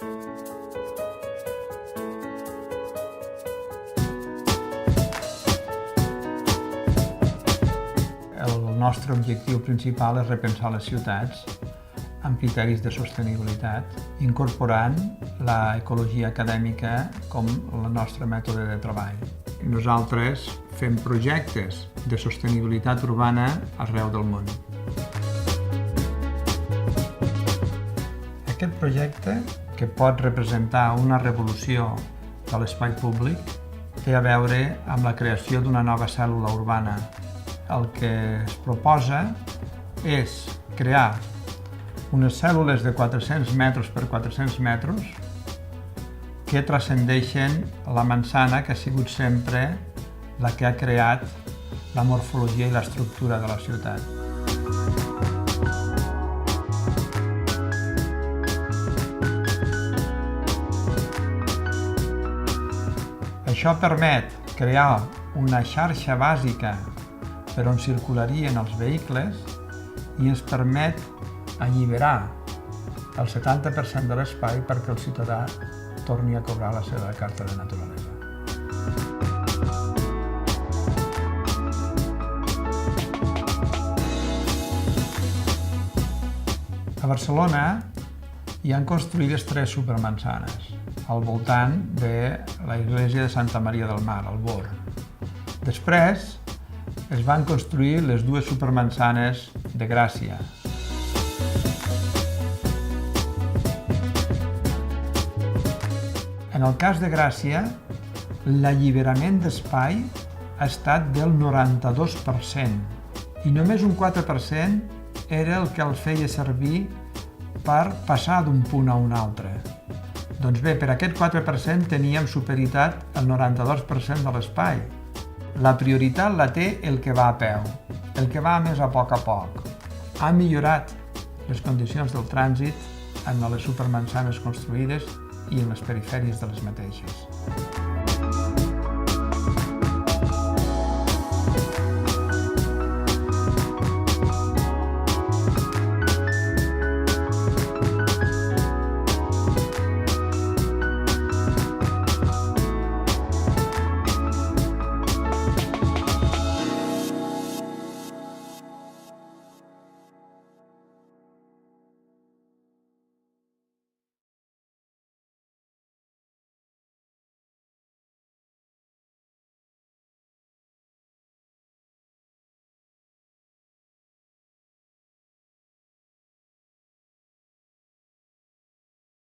El nostre objectiu principal és repensar les ciutats amb criteris de sostenibilitat, incorporant l'ecologia acadèmica com el nostre mètode de treball. Nosaltres fem projectes de sostenibilitat urbana arreu del món. Aquest projecte, que pot representar una revolució de l'espai públic, té a veure amb la creació d'una nova cèl·lula urbana. El que es proposa és crear unes cèl·lules de 400 metres per 400 metres que transcendeixen la manzana que ha sigut sempre la que ha creat la morfologia i l'estructura de la ciutat. Això permet crear una xarxa bàsica per on circularien els vehicles i ens permet alliberar el 70% de l'espai perquè el ciutadà torni a cobrar la seva carta de naturalesa. A Barcelona hi han construïdes 3 supermanzanes al voltant de l'església de Santa Maria del Mar, al Born. Després es van construir les 2 supermanzanes de Gràcia. En el cas de Gràcia, l'alliberament d'espai ha estat del 92% i només un 4% era el que els feia servir per passar d'un punt a un altre. Doncs bé, per aquest 4% teníem superioritat al 92% de l'espai. La prioritat la té el que va a peu, el que va més a poc. Ha millorat les condicions del trànsit en les supermanzanes construïdes i en les perifèries de les mateixes.